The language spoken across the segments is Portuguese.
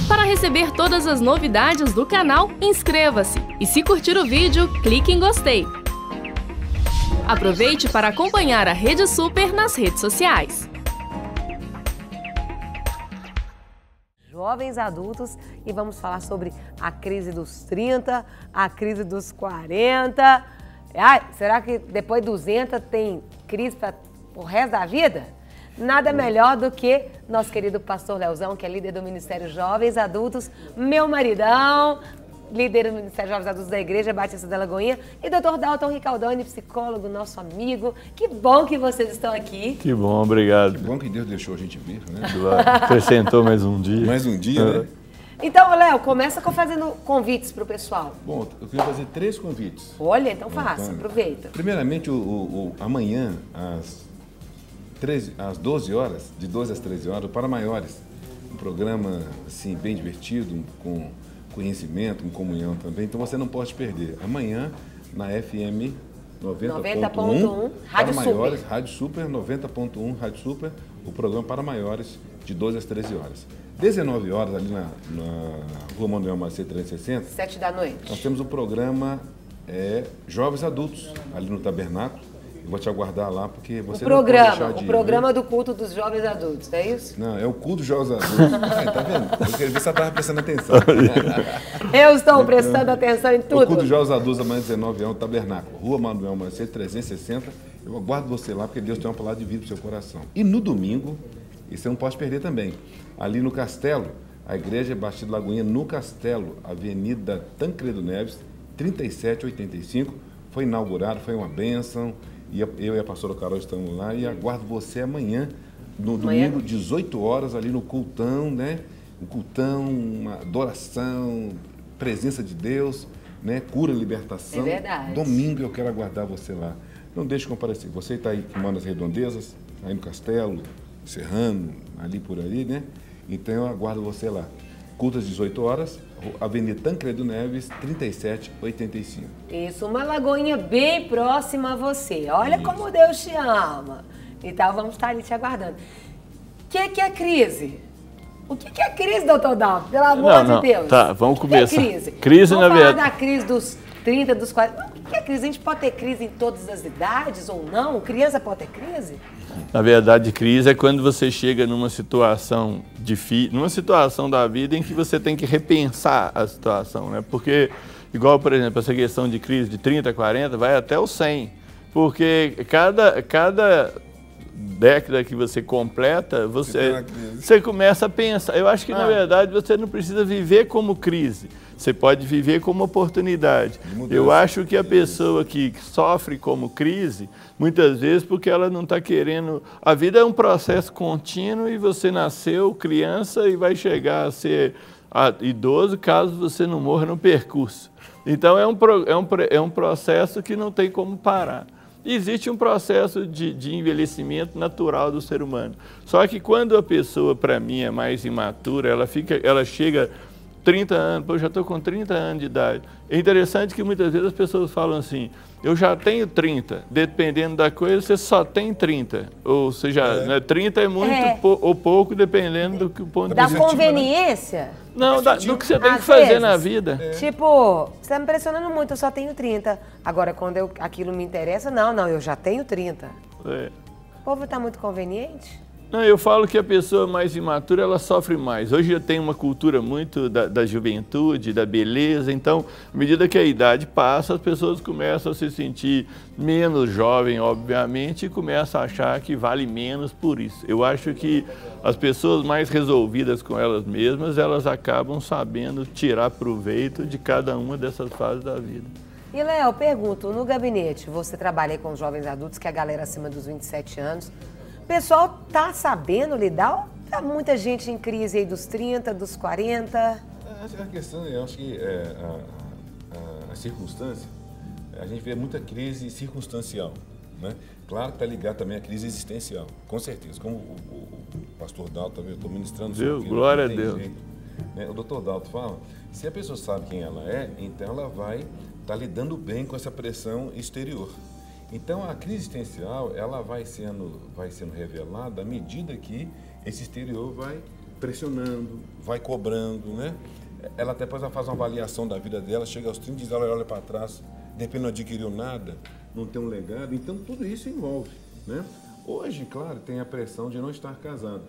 Para receber todas as novidades do canal, inscreva-se e se curtir o vídeo, clique em gostei. Aproveite para acompanhar a Rede Super nas redes sociais. Jovens adultos, e vamos falar sobre a crise dos 30, a crise dos 40. Ai, será que depois de 200 tem crise para o resto da vida? Nada melhor do que nosso querido pastor Leozão, que é líder do Ministério Jovens Adultos, meu maridão, líder do Ministério Jovens Adultos da Igreja Batista da Lagoinha, e doutor Dalton Ricaldoni, psicólogo, nosso amigo. Que bom que vocês estão aqui. Que bom, obrigado. Que bom que Deus deixou a gente vir, né? Acrescentou mais um dia. Mais um dia, né? Então, Léo, começa fazendo convites para o pessoal. Bom, eu queria fazer 3 convites. Olha, então faça, aproveita. Primeiramente, amanhã, às 12 horas, de 12 às 13 horas, Para Maiores. Um programa, assim, bem divertido, com conhecimento, com comunhão também. Então, você não pode perder. Amanhã, na FM 90.1, Rádio Maiores, Super. Rádio Super, 90.1, Rádio Super, o programa Para Maiores, de 12 às 13 horas. 19 horas, ali na Rua Manuel Macedo 360. 7 da noite. Nós temos o programa Jovens Adultos, ali no Tabernáculo. Eu vou te aguardar lá, porque você não pode deixar de ir. O programa do culto dos jovens adultos, é isso? Não, é o culto dos jovens adultos. Tá vendo? Eu queria ver se você estava prestando atenção. Eu estou prestando atenção em tudo. O culto dos jovens adultos, amanhã 19 anos, Tabernáculo, Rua Manuel Macedo 360. Eu aguardo você lá, porque Deus tem uma palavra de vida para o seu coração. E no domingo, e você não pode perder também, ali no Castelo, a Igreja Batista da Lagoinha, no Castelo, Avenida Tancredo Neves, 3785, foi inaugurado, foi uma bênção. E eu e a pastora Carol estamos lá e aguardo você amanhã, no domingo, 18 horas, ali no cultão, né? Um cultão, uma adoração, presença de Deus, né? Cura, libertação. É verdade. Domingo eu quero aguardar você lá. Não deixe de comparecer. Você está aí que mora nas redondezas, aí no Castelo, Serrano, ali por aí, né? Então eu aguardo você lá. Culto às 18 horas, Avenida Tancredo Neves, 3785. Isso, uma lagoinha bem próxima a você. Olha como Deus te ama. Então vamos estar ali te aguardando. O que é crise? O que é crise, doutor Dalton? Pelo amor de Deus. Tá, vamos começar. O que é crise? Crise, vamos na falar verdade. da crise dos 30, dos 40. O que é crise? A gente pode ter crise em todas as idades ou não? Criança pode ter crise? Na verdade, crise é quando você chega numa situação difícil, numa situação da vida em que você tem que repensar a situação, né? Porque, igual, por exemplo, essa questão de crise de 30, 40, vai até o 100. Porque cada década que você completa, você começa a pensar. Eu acho que, na verdade, você não precisa viver como crise. Você pode viver como oportunidade. Eu acho que a pessoa que sofre como crise, muitas vezes porque ela não está querendo... A vida é um processo contínuo e você nasceu criança e vai chegar a ser idoso caso você não morra no percurso. Então é um processo que não tem como parar. Existe um processo de envelhecimento natural do ser humano. Só que quando a pessoa, para mim, é mais imatura, ela chega 30 anos, pô, eu já estou com 30 anos de idade. É interessante que muitas vezes as pessoas falam assim, eu já tenho 30, dependendo da coisa, você só tem 30. Ou seja, né, 30 é muito ou pouco, dependendo do que o ponto de vista. Da conveniência? Não, do que você tem que fazer na vida. Tipo, você está me impressionando muito, eu só tenho 30. Agora, quando aquilo me interessa, não, eu já tenho 30. O povo está muito conveniente? Não, eu falo que a pessoa mais imatura, ela sofre mais. Hoje já tem uma cultura muito da juventude, da beleza, então, à medida que a idade passa, as pessoas começam a se sentir menos jovem, obviamente, e começam a achar que vale menos por isso. Eu acho que as pessoas mais resolvidas com elas mesmas, elas acabam sabendo tirar proveito de cada uma dessas fases da vida. E, Léo, pergunto, no gabinete, você trabalha aí com os jovens adultos, que é a galera acima dos 27 anos, o pessoal tá sabendo lidar ou tá muita gente em crise aí dos 30, dos 40? A questão, eu acho que a circunstância, a gente vê muita crise circunstancial, né? Claro que está ligado também à crise existencial, com certeza. Como o pastor Dalton, eu estou ministrando... Deus, glória a Deus. Jeito, né? O doutor Dalton fala, se a pessoa sabe quem ela é, então ela vai estar lidando bem com essa pressão exterior. Então, a crise existencial, ela vai sendo revelada à medida que esse exterior pressionando, vai cobrando, né? Ela até depois faz uma avaliação da vida dela, chega aos 30 dias, ela olha para trás, de repente não adquiriu nada, não tem um legado, então tudo isso envolve, né? Hoje, claro, tem a pressão de não estar casado.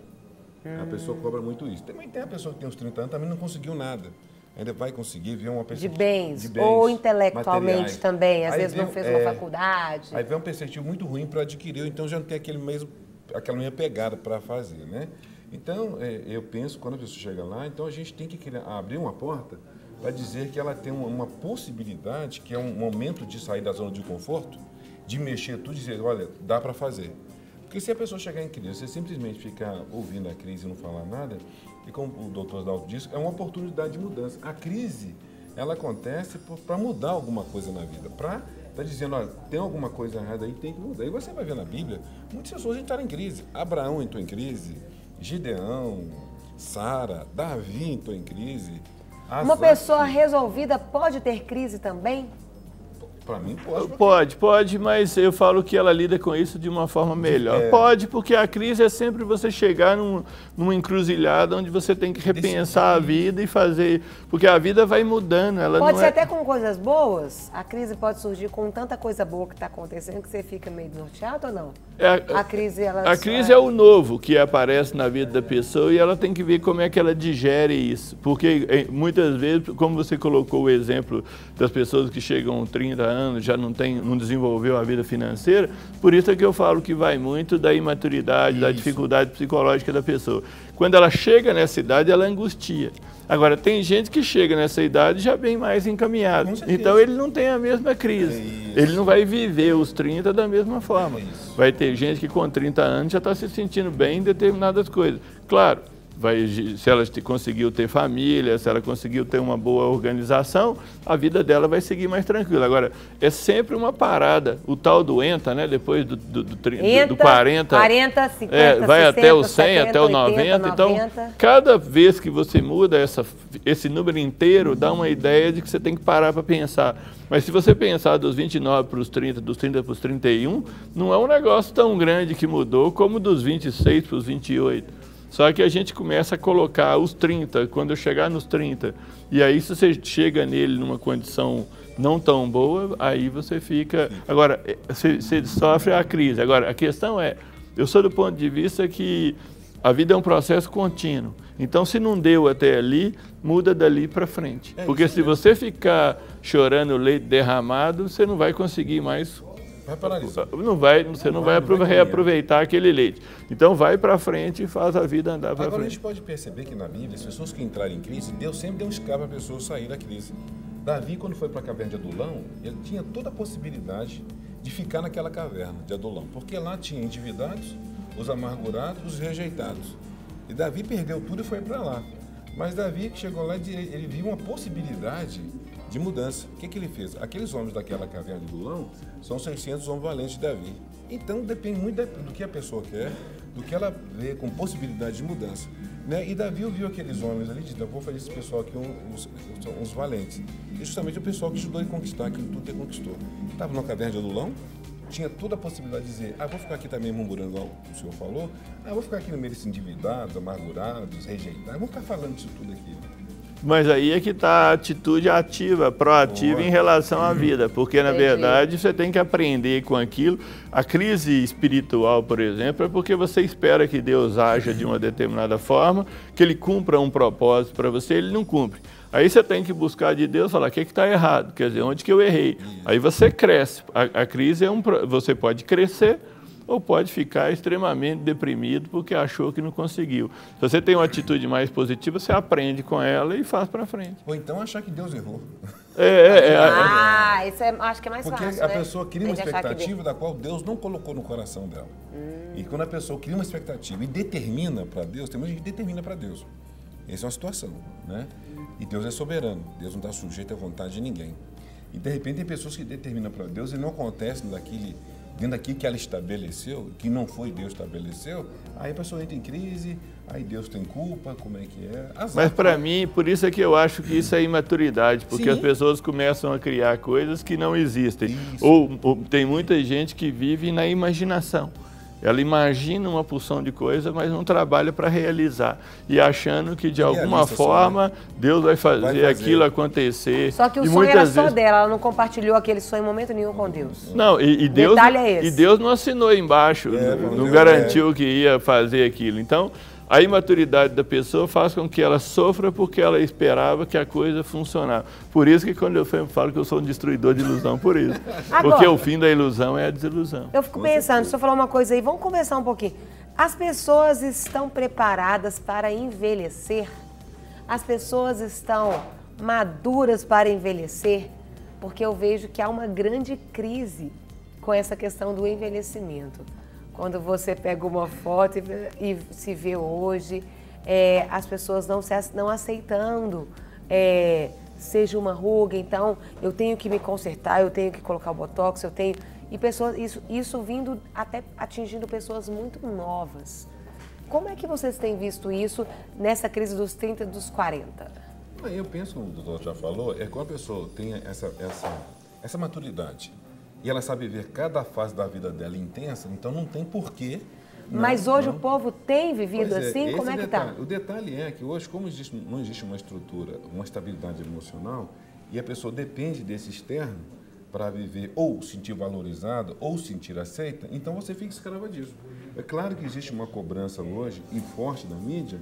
A pessoa cobra muito isso. Também tem a pessoa que tem uns 30 anos, também não conseguiu nada. Ainda vai conseguir ver uma pessoa de bens ou intelectualmente materiais. Também, às Aí vezes não fez uma faculdade. Aí vem um perspectivo muito ruim para adquirir, então já não tem aquela mesma pegada para fazer, né? Então, eu penso, quando a pessoa chega lá, então a gente tem que abrir uma porta para dizer que ela tem uma possibilidade, que é um momento de sair da zona de conforto, de mexer tudo e dizer, olha, dá para fazer. Porque se a pessoa chegar em crise, você simplesmente ficar ouvindo a crise e não falar nada, e como o doutor Osdaldo disse, é uma oportunidade de mudança. A crise, ela acontece para mudar alguma coisa na vida, para estar dizendo, olha, tem alguma coisa errada aí, tem que mudar. E você vai ver na Bíblia, muitas pessoas entraram em crise. Abraão entrou em crise, Gideão, Sara, Davi entrou em crise. Uma pessoa resolvida pode ter crise também? Para mim pode. Pode, mas eu falo que ela lida com isso de uma forma melhor. Pode, porque a crise é sempre você chegar numa encruzilhada onde você tem que repensar a vida e fazer... Porque a vida vai mudando. Ela pode não ser até com coisas boas? A crise pode surgir com tanta coisa boa que está acontecendo que você fica meio desnorteado ou não? A crise é o novo que aparece na vida da pessoa e ela tem que ver como é que ela digere isso. Porque muitas vezes, como você colocou o exemplo das pessoas que chegam a 30 anos, já não desenvolveu a vida financeira, por isso é que eu falo que vai muito da imaturidade, da dificuldade psicológica da pessoa. Quando ela chega nessa idade, ela angustia. Agora, tem gente que chega nessa idade já bem mais encaminhado. Então, ele não tem a mesma crise. Ele não vai viver os 30 da mesma forma. Vai ter gente que com 30 anos já está se sentindo bem em determinadas coisas. Claro, se ela conseguiu ter família, se ela conseguiu ter uma boa organização, a vida dela vai seguir mais tranquila. Agora, é sempre uma parada. O tal do ENTA, né, depois do 40, 50, vai 60, até o 100, 70, até o 90. Então, cada vez que você muda esse número inteiro, dá uma ideia de que você tem que parar para pensar. Mas se você pensar dos 29 para os 30, dos 30 para os 31, não é um negócio tão grande que mudou como dos 26 para os 28. Só que a gente começa a colocar os 30, quando eu chegar nos 30, e aí se você chega nele numa condição não tão boa, aí você fica... Agora, você sofre a crise. Agora, a questão é, eu sou do ponto de vista que a vida é um processo contínuo. Então, se não deu até ali, muda dali para frente. Porque se você ficar chorando leite derramado, você não vai conseguir mais... Você não vai reaproveitar aquele leite. Então vai para frente e faz a vida andar para frente. Agora a gente pode perceber que na Bíblia, as pessoas que entrarem em crise, Deus sempre deu um escape para a pessoa sair da crise. Davi, quando foi para a caverna de Adulão, ele tinha toda a possibilidade de ficar naquela caverna de Adulão, porque lá tinha endividados, os amargurados, os rejeitados. E Davi perdeu tudo e foi para lá. Mas Davi chegou lá e ele viu uma possibilidade de mudança. O que ele fez? Aqueles homens daquela caverna de Adulão são 600 homens valentes de Davi. Então depende muito do que a pessoa quer, do que ela vê com possibilidade de mudança. Né? E Davi viu aqueles homens ali e disse, vou fazer esse pessoal aqui uns valentes. E justamente o pessoal que ajudou a conquistar aquilo tudo que ele conquistou. Estava numa caverna de Adulão, tinha toda a possibilidade de dizer, vou ficar aqui também murmurando, igual o senhor falou, vou ficar aqui no meio desses endividados, amargurados, rejeitados, vou ficar falando disso tudo aqui. Mas aí é que está a atitude ativa, proativa em relação à vida, porque na verdade você tem que aprender com aquilo. A crise espiritual, por exemplo, é porque você espera que Deus haja de uma determinada forma, que Ele cumpra um propósito para você, Ele não cumpre. Aí você tem que buscar de Deus, falar o que está errado, quer dizer, onde que eu errei. Aí você cresce. A crise você pode crescer, ou pode ficar extremamente deprimido porque achou que não conseguiu. Se você tem uma atitude mais positiva, você aprende com ela e faz para frente. Ou então achar que Deus errou. Isso acho que é mais fácil, porque a pessoa cria uma expectativa da qual Deus não colocou no coração dela. E quando a pessoa cria uma expectativa e determina para Deus, tem muita gente que determina para Deus. Essa é uma situação, né? E Deus é soberano. Deus não está sujeito à vontade de ninguém. E de repente tem pessoas que determinam para Deus e não acontece dentro daquilo que ela estabeleceu, que não foi Deus que estabeleceu, aí a pessoa entra em crise, aí Deus tem culpa, como é que é? Mas para mim, por isso é que eu acho que isso é imaturidade, porque as pessoas começam a criar coisas que não existem. Ou tem muita gente que vive na imaginação. Ela imagina uma porção de coisa, mas não trabalha para realizar. E achando que, de alguma forma, Deus vai fazer aquilo acontecer. Só que o sonho era só dela, ela não compartilhou aquele sonho em momento nenhum com Deus. Não, e Deus, é esse. E Deus não assinou embaixo, não garantiu que ia fazer aquilo. Então, a imaturidade da pessoa faz com que ela sofra porque ela esperava que a coisa funcionasse. Por isso que quando eu falo que eu sou um destruidor de ilusão, por isso. Agora, porque o fim da ilusão é a desilusão. Eu fico pensando, deixa eu falar uma coisa aí, vamos conversar um pouquinho. As pessoas estão preparadas para envelhecer? As pessoas estão maduras para envelhecer? Porque eu vejo que há uma grande crise com essa questão do envelhecimento. Quando você pega uma foto e se vê hoje, as pessoas não aceitando, seja uma ruga, então eu tenho que me consertar, eu tenho que colocar o botox, eu tenho... E pessoas, isso vindo até atingindo pessoas muito novas. Como é que vocês têm visto isso nessa crise dos 30 e dos 40? Eu penso, como o doutor já falou, quando a pessoa tem essa maturidade, e ela sabe viver cada fase da vida dela intensa, então não tem porquê. Mas hoje o povo tem vivido assim? Como é que está? O detalhe é que hoje, como não existe uma estrutura, uma estabilidade emocional, e a pessoa depende desse externo para viver ou sentir valorizada ou sentir aceita, então você fica escrava disso. É claro que existe uma cobrança hoje e forte da mídia,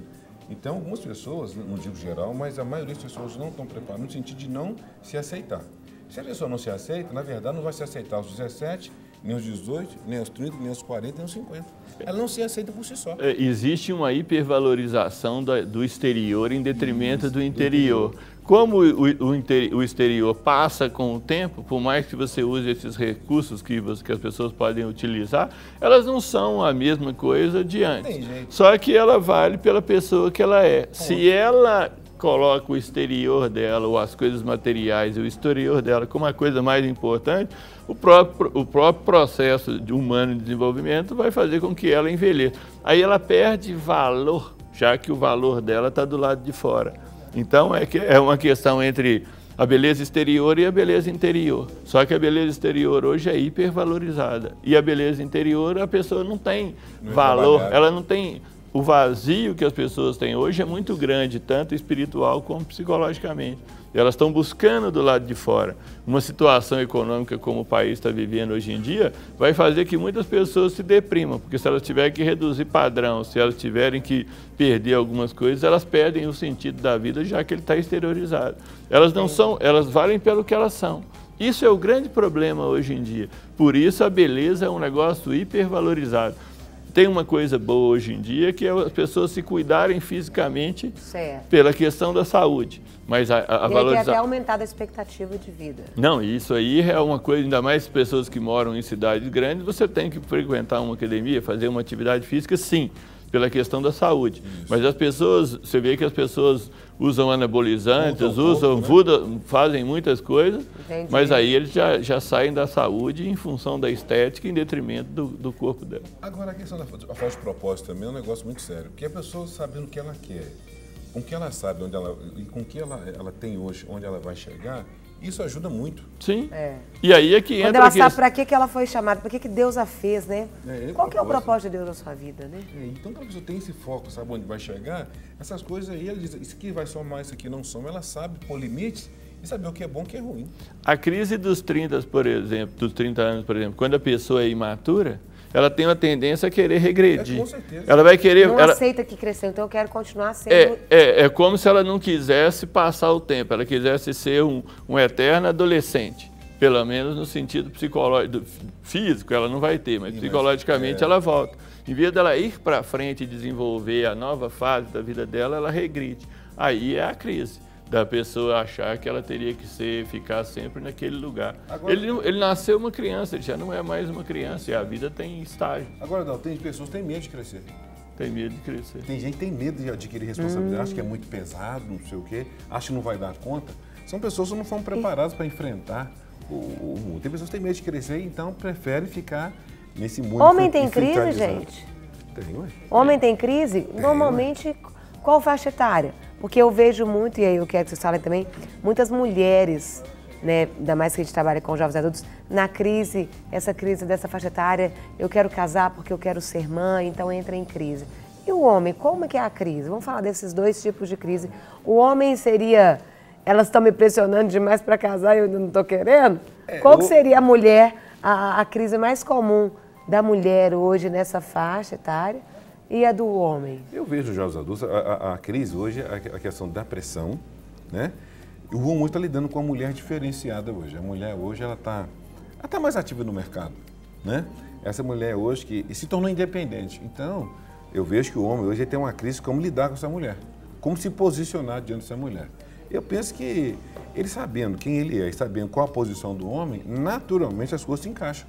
então algumas pessoas, não digo geral, mas a maioria das pessoas não estão preparadas no sentido de não se aceitar. Se a pessoa não se aceita, na verdade não vai se aceitar aos 17, nem aos 18, nem aos 30, nem aos 40, nem aos 50. Ela não se aceita por si só. Existe uma hipervalorização do exterior em detrimento do interior. Como o exterior passa com o tempo, por mais que você use esses recursos que as pessoas podem utilizar, elas não são a mesma coisa de antes. Tem jeito. Só que ela vale pela pessoa que ela é. Se ela coloca o exterior dela, ou as coisas materiais, o exterior dela como a coisa mais importante, o próprio processo humano de desenvolvimento vai fazer com que ela envelheça. Aí ela perde valor, já que o valor dela está do lado de fora. Então é uma questão entre a beleza exterior e a beleza interior. Só que a beleza exterior hoje é hipervalorizada. E a beleza interior, a pessoa não tem valor, ela não tem... O vazio que as pessoas têm hoje é muito grande, tanto espiritual como psicologicamente. Elas estão buscando do lado de fora. Uma situação econômica como o país está vivendo hoje em dia vai fazer que muitas pessoas se deprimam, porque se elas tiverem que reduzir padrão, se elas tiverem que perder algumas coisas, elas perdem o sentido da vida, já que ele está exteriorizado. Elas não são, elas valem pelo que elas são. Isso é o grande problema hoje em dia. Por isso a beleza é um negócio hipervalorizado. Tem uma coisa boa hoje em dia, que é as pessoas se cuidarem fisicamente pela questão da saúde. Mas a valorização... tem até aumentado a expectativa de vida. Não, isso aí é uma coisa, ainda mais pessoas que moram em cidades grandes, você tem que frequentar uma academia, fazer uma atividade física, sim, pela questão da saúde. Isso. Mas as pessoas, você vê que as pessoas usam anabolizantes, fazem muitas coisas, entendi. Mas aí eles já saem da saúde em função da estética, em detrimento do corpo dela. Agora, a questão da falta de propósito também é um negócio muito sério, porque a pessoa sabendo o que ela quer, com o que ela sabe, e com o que ela tem hoje, onde ela vai chegar, isso ajuda muito. Sim. E aí é que entra... Quando ela sabe para que ela foi chamada, para que Deus a fez, né? Qual que é o propósito de Deus na sua vida, né? Então, quando a pessoa tem esse foco, sabe onde vai chegar, essas coisas aí, ela diz, isso aqui vai somar, isso aqui não soma, ela sabe pôr limites e saber o que é bom e o que é ruim. A crise dos 30, por exemplo, dos 30 anos, por exemplo, quando a pessoa é imatura, ela tem uma tendência a querer regredir. Com certeza. Ela vai querer... Não aceita que cresceu, então eu quero continuar sendo... É como se ela não quisesse passar o tempo, ela quisesse ser um eterno adolescente. Pelo menos no sentido psicológico, físico ela não vai ter, mas psicologicamente ela volta. Em vez dela ir para frente e desenvolver a nova fase da vida dela, ela regride. Aí é a crise da pessoa achar que ela teria que ficar sempre naquele lugar. Agora, ele nasceu uma criança, ele já não é mais uma criança, e a vida tem estágio. Agora, não, tem pessoas que têm medo de crescer. Tem medo de crescer. Tem gente que tem medo de adquirir responsabilidade, acha que é muito pesado, não sei o quê, acha que não vai dar conta. São pessoas que não foram preparadas para enfrentar o mundo. Tem pessoas que têm medo de crescer, então preferem ficar nesse mundo. Homem tem crise, gente? Tem, ué. Homem tem crise? Normalmente, qual faixa etária? Porque eu vejo muito, e aí eu quero que vocês falem também, muitas mulheres né, ainda mais que a gente trabalha com jovens adultos, na crise, essa crise dessa faixa etária, eu quero casar porque eu quero ser mãe, então entra em crise. E o homem, como é que é a crise? Vamos falar desses dois tipos de crise. O homem seria, elas estão me pressionando demais para casar e eu não estou querendo? Qual que seria a mulher, a crise mais comum da mulher hoje nessa faixa etária e a do homem? Eu vejo os jovens adultos, a crise hoje, a questão da pressão, né? O homem está lidando com uma mulher diferenciada hoje. A mulher hoje, ela tá mais ativa no mercado, né? Essa mulher hoje que se tornou independente. Então, eu vejo que o homem hoje tem uma crise como lidar com essa mulher, como se posicionar diante dessa mulher. Eu penso que ele sabendo quem ele é e sabendo qual a posição do homem, naturalmente as coisas se encaixam.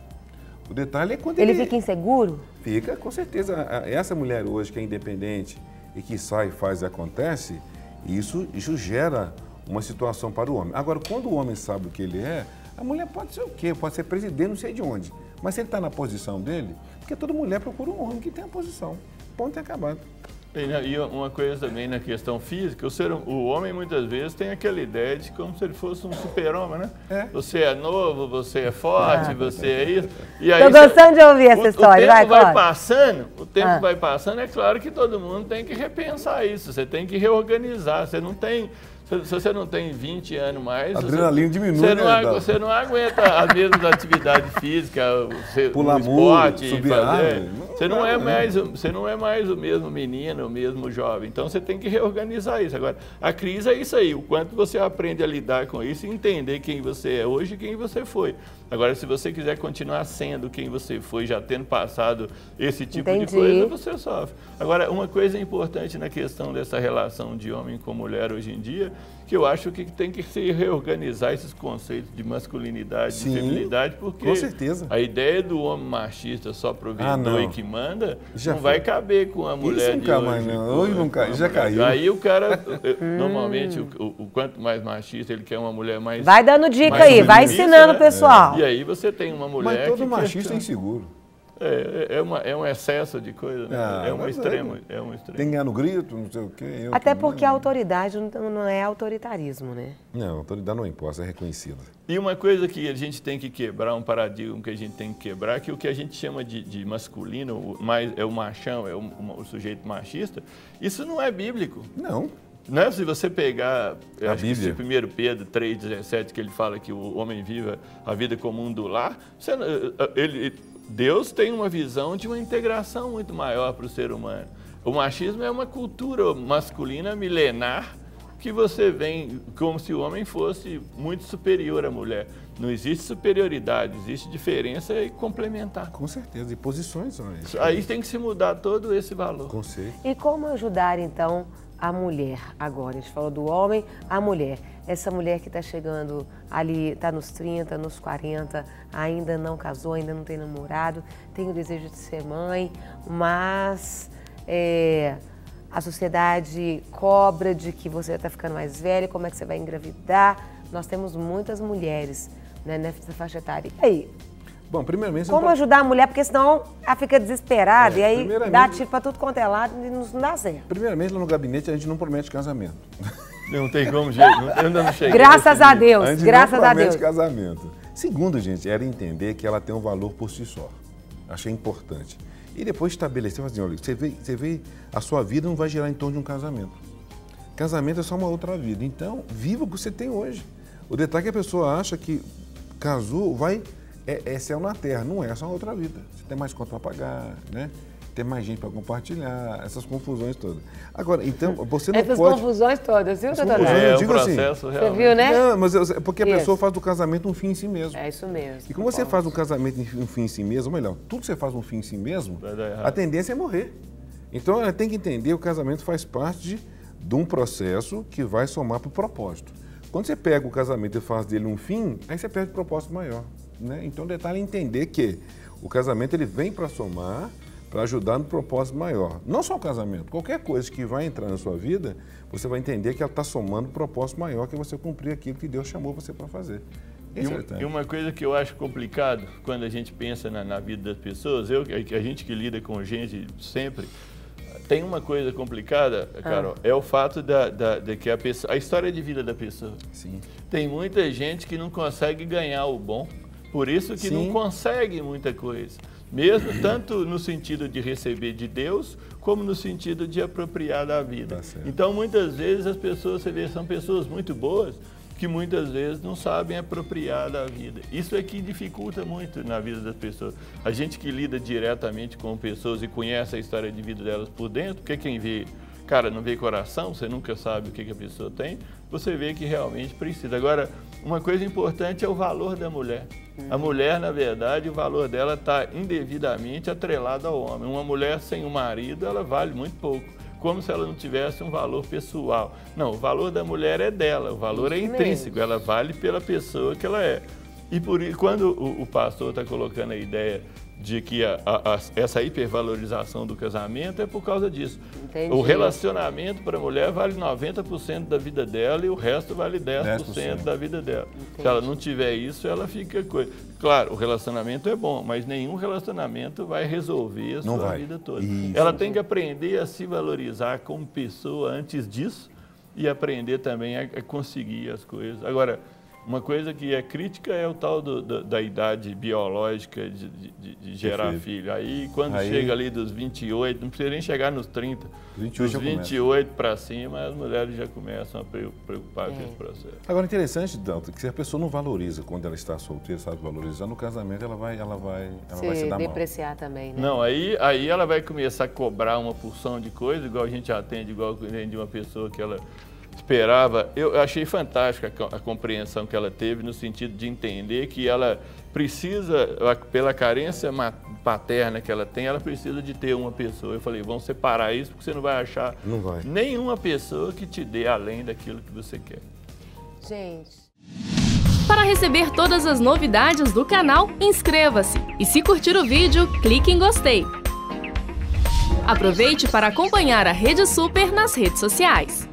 O detalhe é quando ele fica inseguro? Fica, com certeza. Essa mulher hoje que é independente e que sai, faz e acontece, isso gera uma situação para o homem. Agora, quando o homem sabe o que ele é, a mulher pode ser o quê? Pode ser presidente, não sei de onde. Mas se ele está na posição dele, porque toda mulher procura um homem que tem a posição. Ponto e acabado. E uma coisa também na questão física, o homem muitas vezes tem aquela ideia de como se ele fosse um super-homem, né? Você é novo, você é forte, você é isso. Estou gostando de ouvir essa história. O tempo vai passando, é claro que todo mundo tem que repensar isso, você tem que reorganizar, você não tem... Se você não tem 20 anos mais, a adrenalina diminui, você não aguenta as mesmas atividades físicas, pular o esporte, muro, subir fazer. Você não é mais o mesmo menino, o mesmo jovem. Então você tem que reorganizar isso. Agora, a crise é isso aí, o quanto você aprende a lidar com isso e entender quem você é hoje e quem você foi. Agora, se você quiser continuar sendo quem você foi, já tendo passado esse tipo de coisa, você sofre. Agora, uma coisa importante na questão dessa relação de homem com mulher hoje em dia, que eu acho que tem que se reorganizar esses conceitos de masculinidade e feminilidade, porque com certeza. A ideia do homem machista só provedor e que manda já não vai caber com a mulher de hoje. Hoje não cai, já caiu. Aí o cara, normalmente, o quanto mais machista, ele quer uma mulher mais... Vai dando dica aí, vai ensinando o pessoal. E aí você tem uma mulher Mas todo machista é inseguro. É um excesso de coisa, né? É um extremo. Tem que ganhar no grito, não sei o quê. Até porque a autoridade não é autoritarismo, né? Não, a autoridade não é imposta, é reconhecida. E uma coisa que a gente tem que quebrar, um paradigma que a gente tem que quebrar, que o que a gente chama de masculino, é o machão, é o sujeito machista, isso não é bíblico. Não. Né? Se você pegar a Bíblia. 1 Pedro 3,17, que ele fala que o homem viva a vida comum do lar, Deus tem uma visão de uma integração muito maior para o ser humano. O machismo é uma cultura masculina milenar que você vem como se o homem fosse muito superior à mulher. Não existe superioridade, existe diferença e complementar. Com certeza, e posições. Aí tem que se mudar todo esse valor. Conceito. E como ajudar, então, a mulher agora? A gente falou do homem, a mulher. Essa mulher que está chegando ali, está nos 30, nos 40, ainda não casou, ainda não tem namorado, tem o desejo de ser mãe, mas a sociedade cobra de que você está ficando mais velha, como é que você vai engravidar? Nós temos muitas mulheres, né, nessa faixa etária. E aí? Bom, primeiramente... Como ajudar a mulher? Porque senão ela fica desesperada e aí dá tiro para tudo quanto é lado e não dá certo. Primeiramente, lá no gabinete, a gente não promete casamento. Não tem como, gente. Eu ainda não cheguei. Graças a Deus, a gente graças não a Deus. promete casamento. Segundo, gente, era entender que ela tem um valor por si só. Achei importante. E depois estabelecer, assim, olha, você vê, a sua vida não vai girar em torno de um casamento. Casamento é só uma outra vida. Então, viva o que você tem hoje. O detalhe é que a pessoa acha que casou, é céu na terra. Não é só uma outra vida. Você tem mais conta para pagar, né? Tem mais gente para compartilhar, essas confusões todas. Agora, então, você não pode... Essas confusões todas, viu, doutor? É um processo assim, você viu, né? Não, mas porque a pessoa faz do casamento um fim em si mesmo. É isso mesmo. E como você faz um casamento um fim em si mesmo, ou melhor, tudo que você faz um fim em si mesmo, a tendência é morrer. Então, ela tem que entender que o casamento faz parte de um processo que vai somar para o propósito. Quando você pega o casamento e faz dele um fim, aí você perde o propósito maior. Né? Então, o detalhe é entender que o casamento ele vem para somar, para ajudar no propósito maior. Não só o casamento, qualquer coisa que vai entrar na sua vida, você vai entender que ela está somando um propósito maior, que é você cumprir aquilo que Deus chamou você para fazer. E uma coisa que eu acho complicado, quando a gente pensa na vida das pessoas, a gente que lida com gente sempre, tem uma coisa complicada, Carol, é o fato de que a história de vida da pessoa. Sim. Tem muita gente que não consegue ganhar o bom, por isso que não consegue muita coisa. Mesmo tanto no sentido de receber de Deus, como no sentido de apropriar da vida. Tá certo. Então, muitas vezes, as pessoas, você vê, são pessoas muito boas, que muitas vezes não sabem apropriar da vida. Isso é que dificulta muito na vida das pessoas. A gente que lida diretamente com pessoas e conhece a história de vida delas por dentro, porque quem vê, cara, não vê coração, você nunca sabe o que a pessoa tem, você vê que realmente precisa. Agora, uma coisa importante é o valor da mulher. A mulher, na verdade, o valor dela está indevidamente atrelado ao homem. Uma mulher sem um marido, ela vale muito pouco, como se ela não tivesse um valor pessoal. Não, o valor da mulher é dela, o valor é intrínseco, ela vale pela pessoa que ela é. E por isso, quando o pastor está colocando a ideia de que essa hipervalorização do casamento é por causa disso. Entendi. O relacionamento para a mulher vale 90% da vida dela e o resto vale 10% da vida dela. Entendi. Se ela não tiver isso, ela fica coisa. Claro, o relacionamento é bom, mas nenhum relacionamento vai resolver a sua vida toda. Isso. Ela tem que aprender a se valorizar como pessoa antes disso e aprender também a conseguir as coisas. Agora, uma coisa que é crítica é o tal da idade biológica de gerar filho. Aí, quando chega ali dos 28, não precisa nem chegar nos 30, dos 28 para cima, as mulheres já começam a preocupar com esse processo. Agora, interessante, Danto, que se a pessoa não valoriza quando ela está solteira, sabe valorizar, no casamento ela vai se dar mal. Depreciar também, né? Não, aí ela vai começar a cobrar uma porção de coisa, igual a gente atende, igual de uma pessoa que ela esperava. Eu achei fantástica a compreensão que ela teve no sentido de entender que ela precisa, pela carência paterna que ela tem, ela precisa de ter uma pessoa. Eu falei, vamos separar isso porque você não vai achar nenhuma pessoa que te dê além daquilo que você quer. Gente... Para receber todas as novidades do canal, inscreva-se e se curtir o vídeo, clique em gostei. Aproveite para acompanhar a Rede Super nas redes sociais.